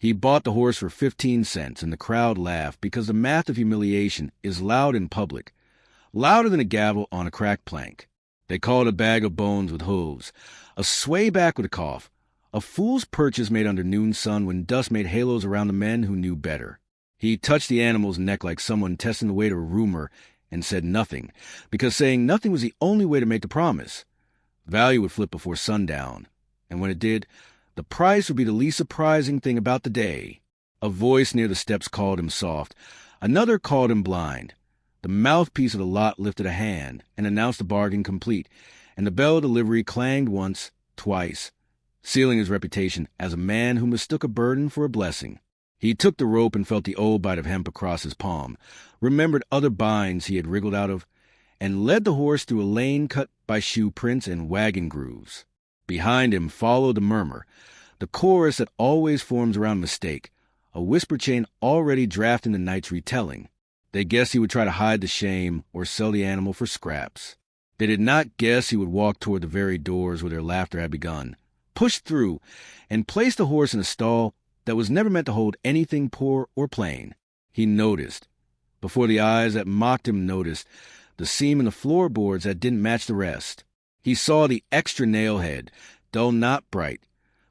He bought the horse for 15 cents, and the crowd laughed because the math of humiliation is loud in public, louder than a gavel on a cracked plank. They called it a bag of bones with hooves, a swayback with a cough, a fool's purchase made under noon sun when dust made halos around the men who knew better. He touched the animal's neck like someone testing the weight of a rumor and said nothing, because saying nothing was the only way to make the promise. Value would flip before sundown, and when it did, the price would be the least surprising thing about the day. A voice near the steps called him soft. Another called him blind. The mouthpiece of the lot lifted a hand and announced the bargain complete, and the bell of delivery clanged once, twice, sealing his reputation as a man who mistook a burden for a blessing. He took the rope and felt the old bite of hemp across his palm, remembered other binds he had wriggled out of, and led the horse through a lane cut by shoe prints and wagon grooves. Behind him followed the murmur, the chorus that always forms around mistake, a whisper chain already drafting the night's retelling. They guessed he would try to hide the shame or sell the animal for scraps. They did not guess he would walk toward the very doors where their laughter had begun, push through, and place the horse in a stall that was never meant to hold anything poor or plain. He noticed, before the eyes that mocked him noticed, the seam in the floorboards that didn't match the rest. He saw the extra nail head, dull not bright,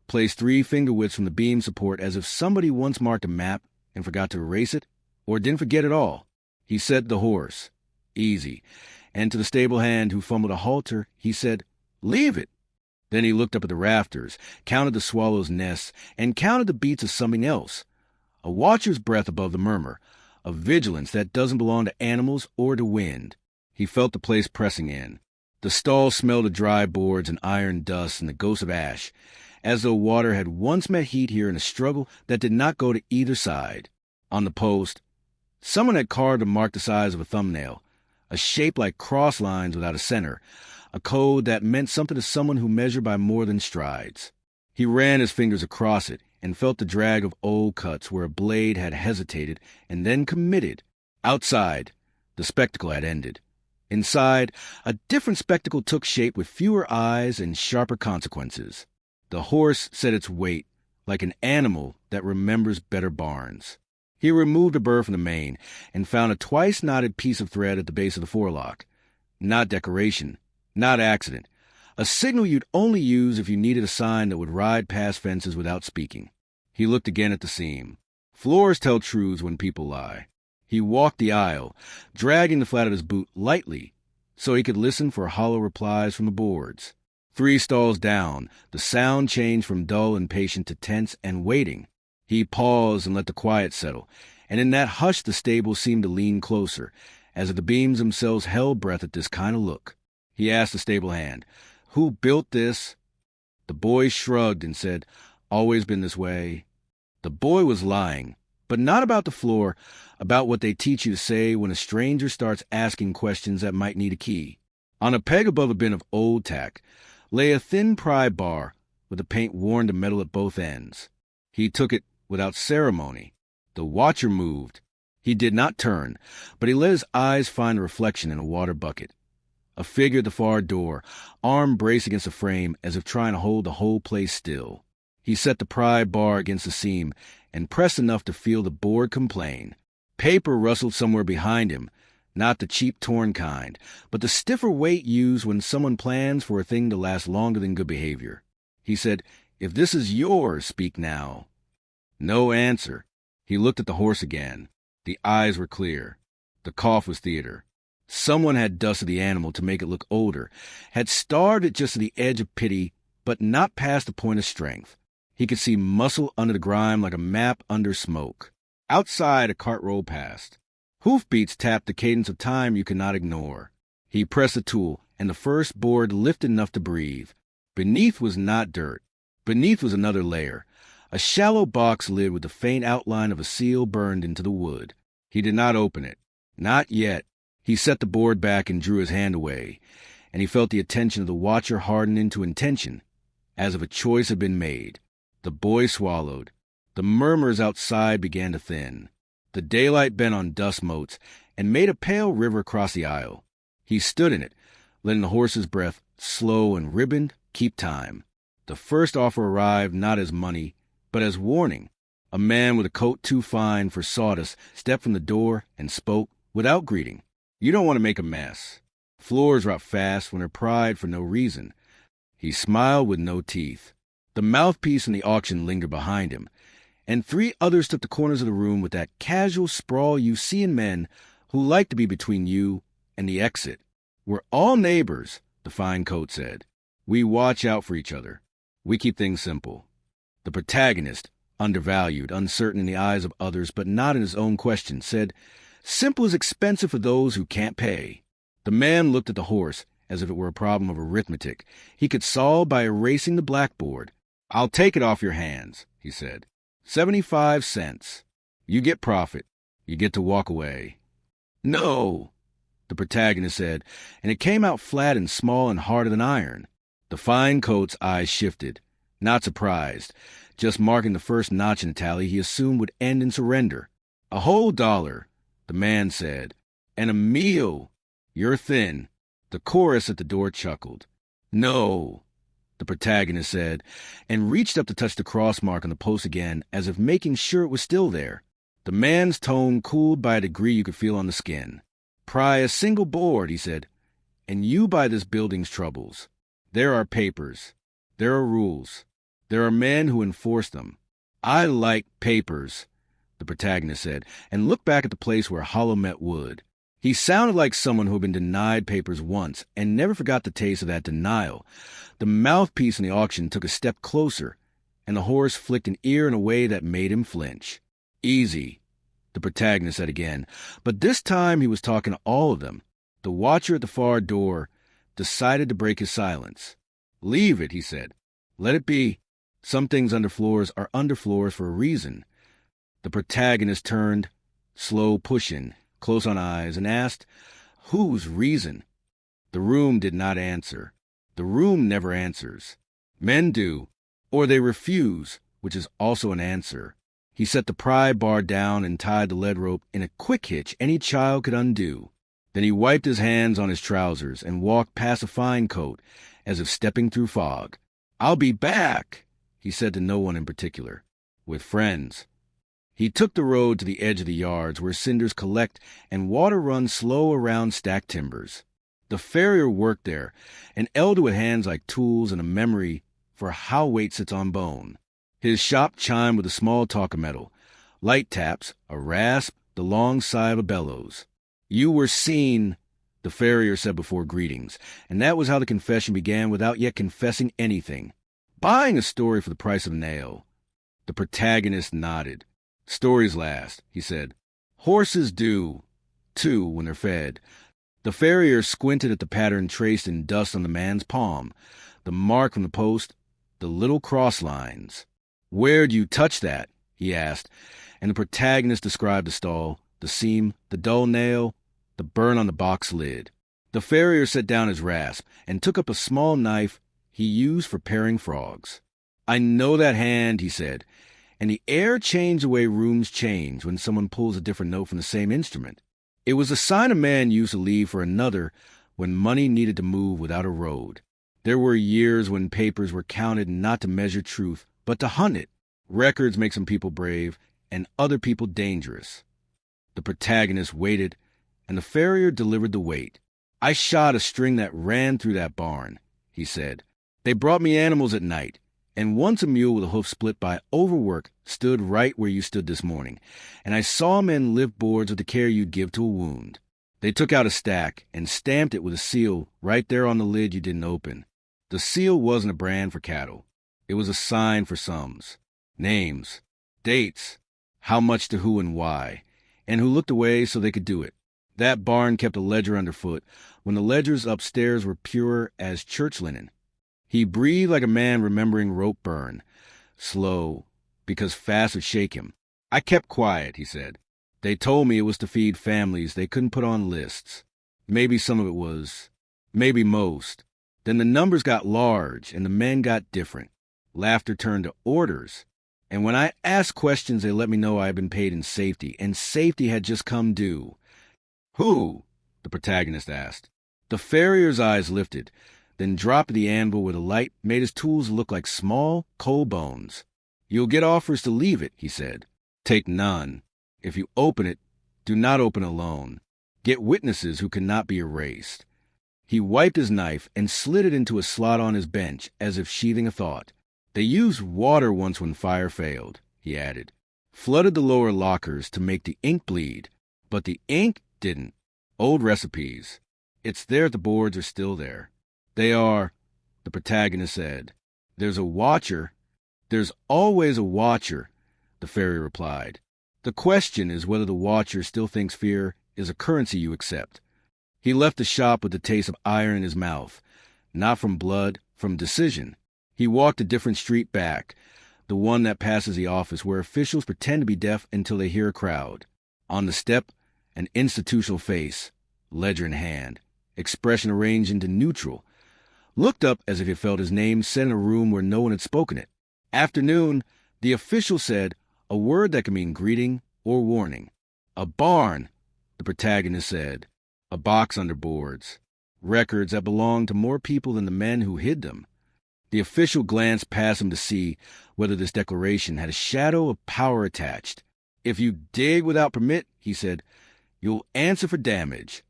placed 3 finger widths from the beam support as if somebody once marked a map and forgot to erase it, or didn't forget at all. He said to the horse, "Easy," and to the stable hand who fumbled a halter, he said, "Leave it." Then he looked up at the rafters, counted the swallows' nests, and counted the beats of something else. A watcher's breath above the murmur, a vigilance that doesn't belong to animals or to wind. He felt the place pressing in. The stall smelled of dry boards and iron dust and the ghost of ash, as though water had once met heat here in a struggle that did not go to either side. On the post, someone had carved a mark the size of a thumbnail, a shape like cross lines without a center, a code that meant something to someone who measured by more than strides. He ran his fingers across it and felt the drag of old cuts where a blade had hesitated and then committed. Outside, the spectacle had ended. Inside, a different spectacle took shape with fewer eyes and sharper consequences. The horse set its weight, like an animal that remembers better barns. He removed a burr from the mane and found a twice-knotted piece of thread at the base of the forelock. Not decoration, not accident. A signal you'd only use if you needed a sign that would ride past fences without speaking. He looked again at the seam. Floors tell truths when people lie. He walked the aisle, dragging the flat of his boot lightly so he could listen for hollow replies from the boards. 3 stalls down, the sound changed from dull and patient to tense and waiting. He paused and let the quiet settle, and in that hush the stable seemed to lean closer, as if the beams themselves held breath at this kind of look. He asked the stable hand, "Who built this?" The boy shrugged and said, "Always been this way." The boy was lying, but not about the floor, about what they teach you to say when a stranger starts asking questions that might need a key. On a peg above a bin of old tack lay a thin pry bar with the paint worn to metal at both ends. He took it without ceremony. The watcher moved. He did not turn, but he let his eyes find a reflection in a water bucket. A figure at the far door, arm braced against the frame as if trying to hold the whole place still. He set the pry bar against the seam and pressed enough to feel the board complain. Paper rustled somewhere behind him, not the cheap torn kind, but the stiffer weight used when someone plans for a thing to last longer than good behavior. He said, "If this is yours, speak now." No answer. He looked at the horse again. The eyes were clear. The cough was theater. Someone had dusted the animal to make it look older, had starved it just to the edge of pity, but not past the point of strength. He could see muscle under the grime like a map under smoke. Outside, a cart rolled past. Hoofbeats tapped the cadence of time you could not ignore. He pressed the tool, and the first board lifted enough to breathe. Beneath was not dirt. Beneath was another layer, a shallow box lid with the faint outline of a seal burned into the wood. He did not open it. Not yet. He set the board back and drew his hand away, and he felt the attention of the watcher harden into intention, as if a choice had been made. The boy swallowed. The murmurs outside began to thin. The daylight bent on dust motes and made a pale river across the aisle. He stood in it, letting the horse's breath, slow and ribboned, keep time. The first offer arrived not as money, but as warning, A man with a coat too fine for sawdust stepped from the door and spoke without greeting. You don't want to make a mess. Floors rot fast when they're pried for no reason. He smiled with no teeth. The mouthpiece in the auction lingered behind him, and 3 others took the corners of the room with that casual sprawl you see in men who like to be between you and the exit. We're all neighbors, the fine coat said. We watch out for each other. We keep things simple. The protagonist, undervalued, uncertain in the eyes of others but not in his own question, said, Simple is expensive for those who can't pay. The man looked at the horse as if it were a problem of arithmetic he could solve by erasing the blackboard. I'll take it off your hands, he said. 75 cents. You get profit. You get to walk away. No, the protagonist said, and it came out flat and small and harder than iron. The fine coat's eyes shifted, not surprised, just marking the first notch in the tally he assumed would end in surrender. A whole $1, the man said. And a meal. You're thin. The chorus at the door chuckled. No, the protagonist said, and reached up to touch the cross mark on the post again, as if making sure it was still there. The man's tone cooled by a degree you could feel on the skin. Pry a single board, he said, and you buy this building's troubles. There are papers. There are rules. There are men who enforce them. I like papers, the protagonist said, and looked back at the place where Hollow met wood. He sounded like someone who had been denied papers once and never forgot the taste of that denial. The mouthpiece in the auction took a step closer, and the horse flicked an ear in a way that made him flinch. Easy, the protagonist said again, but this time he was talking to all of them. The watcher at the far door decided to break his silence. Leave it, he said. Let it be. Some things under floors are under floors for a reason. The protagonist turned, slow pushing, close on eyes, and asked, Whose reason? The room did not answer. The room never answers. Men do, or they refuse, which is also an answer. He set the pry bar down and tied the lead rope in a quick hitch any child could undo. Then he wiped his hands on his trousers and walked past a fine coat, as if stepping through fog. I'll be back, he said to no one in particular. With friends. He took the road to the edge of the yards where cinders collect and water runs slow around stacked timbers. The farrier worked there, an elder with hands like tools and a memory for how weight sits on bone. His shop chimed with a small talk of metal, light taps, a rasp, the long sigh of a bellows. You were seen, the farrier said before greetings, and that was how the confession began without yet confessing anything. Buying a story for the price of a nail. The protagonist nodded. Stories last, he said. Horses do, too, when they're fed. The farrier squinted at the pattern traced in dust on the man's palm, the mark from the post, the little cross lines. Where'd you touch that? He asked, and the protagonist described the stall, the seam, the dull nail, the burn on the box lid. The farrier set down his rasp and took up a small knife he used for paring frogs. I know that hand, he said, and the air changed the way rooms change when someone pulls a different note from the same instrument. It was a sign a man used to leave for another when money needed to move without a road. There were years when papers were counted not to measure truth, but to hunt it. Records make some people brave and other people dangerous. The protagonist waited, and the farrier delivered the weight. I shot a string that ran through that barn, he said. They brought me animals at night, and once a mule with a hoof split by overwork stood right where you stood this morning, and I saw men lift boards with the care you'd give to a wound. They took out a stack and stamped it with a seal right there on the lid you didn't open. The seal wasn't a brand for cattle. It was a sign for sums. Names, dates, how much to who and why, and who looked away so they could do it. That barn kept a ledger underfoot when the ledgers upstairs were pure as church linen. He breathed like a man remembering rope burn, slow, because fast would shake him. I kept quiet, he said. They told me it was to feed families they couldn't put on lists. Maybe some of it was. Maybe most. Then the numbers got large and the men got different. Laughter turned to orders. And when I asked questions, they let me know I had been paid in safety, and safety had just come due. Who? The protagonist asked. The farrier's eyes lifted, then dropped the anvil where the light made his tools look like small coal bones. You'll get offers to leave it, he said. Take none. If you open it, do not open alone. Get witnesses who cannot be erased. He wiped his knife and slid it into a slot on his bench as if sheathing a thought. They used water once when fire failed, he added. Flooded the lower lockers to make the ink bleed, but the ink didn't. Old recipes. It's there the boards are still there. They are, the protagonist said. There's a watcher. There's always a watcher, the fairy replied. The question is whether the watcher still thinks fear is a currency you accept. He left the shop with the taste of iron in his mouth, not from blood, from decision. He walked a different street back, the one that passes the office where officials pretend to be deaf until they hear a crowd. On the step, an institutional face, ledger in hand, expression arranged into neutral. Looked up as if he felt his name said in a room where no one had spoken it. Afternoon, the official said, a word that can mean greeting or warning. A barn, the protagonist said. A box under boards. Records that belonged to more people than the men who hid them. The official glanced past him to see whether this declaration had a shadow of power attached. If you dig without permit, he said, you'll answer for damage.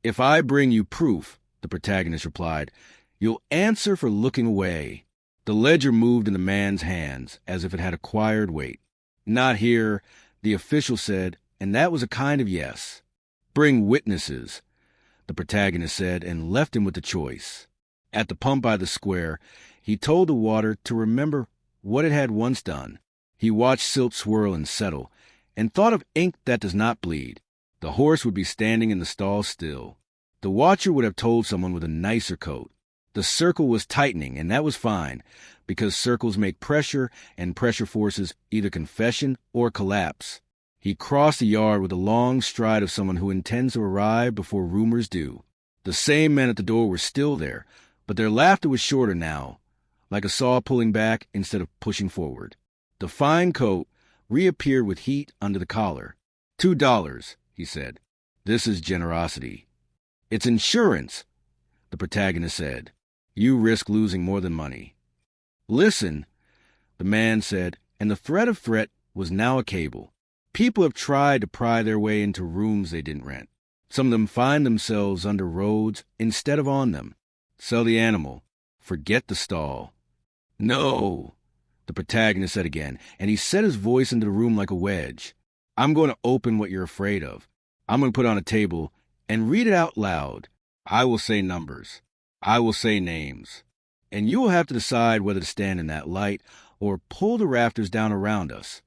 If I bring you proof, the protagonist replied, you'll answer for looking away. The ledger moved in the man's hands as if it had acquired weight. Not here, the official said, and that was a kind of yes. Bring witnesses, the protagonist said, and left him with the choice. At the pump by the square, he told the water to remember what it had once done. He watched silt swirl and settle, and thought of ink that does not bleed. The horse would be standing in the stall still. The watcher would have told someone with a nicer coat. The circle was tightening, and that was fine, because circles make pressure, and pressure forces either confession or collapse. He crossed the yard with a long stride of someone who intends to arrive before rumors do. The same men at the door were still there, but their laughter was shorter now, like a saw pulling back instead of pushing forward. The fine coat reappeared with heat under the collar. $2, he said. This is generosity. It's insurance, the protagonist said. You risk losing more than money. Listen, the man said, and the threat of threat was now a cable. People have tried to pry their way into rooms they didn't rent. Some of them find themselves under roads instead of on them. Sell the animal. Forget the stall. No, the protagonist said again, and he set his voice into the room like a wedge. I'm going to open what you're afraid of. I'm going to put on a table and read it out loud. I will say numbers. I will say names. And you will have to decide whether to stand in that light or pull the rafters down around us.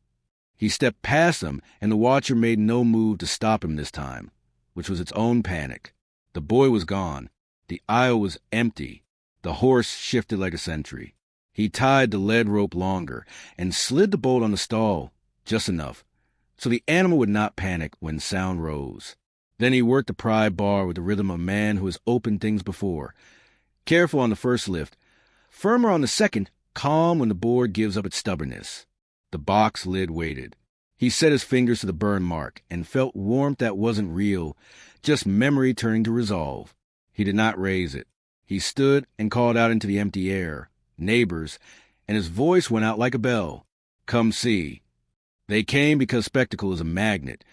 He stepped past them, and the watcher made no move to stop him this time, which was its own panic. The boy was gone. The aisle was empty. The horse shifted like a sentry. He tied the lead rope longer and slid the bolt on the stall, just enough, so the animal would not panic when sound rose. Then he worked the pry bar with the rhythm of a man who has opened things before. Careful on the first lift, firmer on the second, calm when the board gives up its stubbornness. The box lid waited. He set his fingers to the burn mark and felt warmth that wasn't real, just memory turning to resolve. He did not raise it. He stood and called out into the empty air, neighbors, and his voice went out like a bell. Come see. They came because spectacle is a magnet,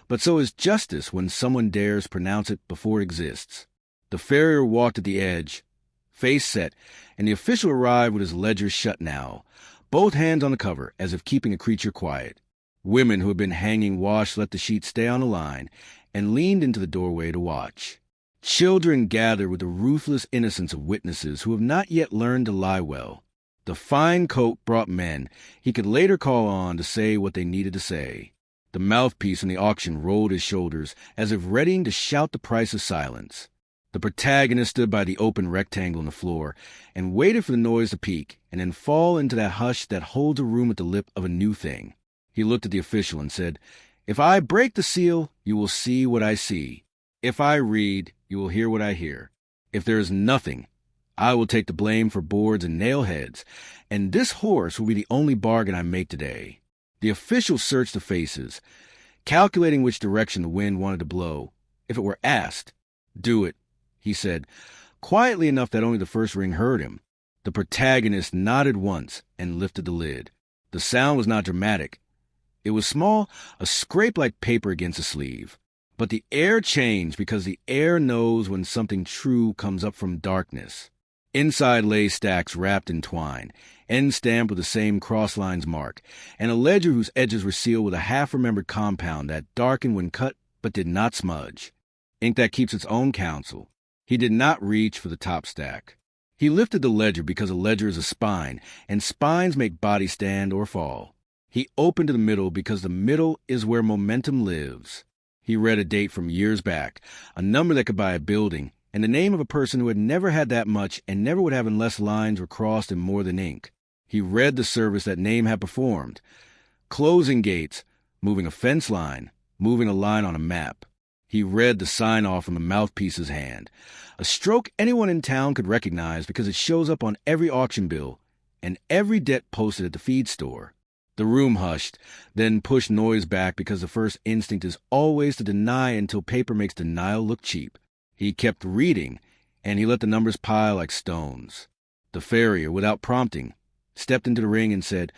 but so is justice when someone dares pronounce it before it exists. The farrier walked at the edge, face set, and the official arrived with his ledger shut now, both hands on the cover, as if keeping a creature quiet. Women who had been hanging wash let the sheet stay on the line and leaned into the doorway to watch. Children gathered with the ruthless innocence of witnesses who have not yet learned to lie well. The fine coat brought men he could later call on to say what they needed to say. The mouthpiece in the auction rolled his shoulders as if readying to shout the price of silence. The protagonist stood by the open rectangle in the floor and waited for the noise to peak and then fall into that hush that holds a room at the lip of a new thing. He looked at the official and said, If I break the seal, you will see what I see. If I read, you will hear what I hear. If there is nothing, I will take the blame for boards and nail heads, and this horse will be the only bargain I make today. The official searched the faces, calculating which direction the wind wanted to blow, if it were asked. Do it, he said, quietly enough that only the first ring heard him. The protagonist nodded once and lifted the lid. The sound was not dramatic. It was small, a scrape like paper against a sleeve. But the air changed because the air knows when something true comes up from darkness. Inside lay stacks wrapped in twine, ends stamped with the same cross lines mark, and a ledger whose edges were sealed with a half-remembered compound that darkened when cut but did not smudge. Ink that keeps its own counsel. He did not reach for the top stack. He lifted the ledger because a ledger is a spine, and spines make bodies stand or fall. He opened to the middle because the middle is where momentum lives. He read a date from years back, a number that could buy a building, and the name of a person who had never had that much and never would have unless lines were crossed in more than ink. He read the service that name had performed. Closing gates, moving a fence line, moving a line on a map. He read the sign-off from the mouthpiece's hand, a stroke anyone in town could recognize because it shows up on every auction bill and every debt posted at the feed store. The room hushed, then pushed noise back because the first instinct is always to deny until paper makes denial look cheap. He kept reading, and he let the numbers pile like stones. The farrier, without prompting, stepped into the ring and said,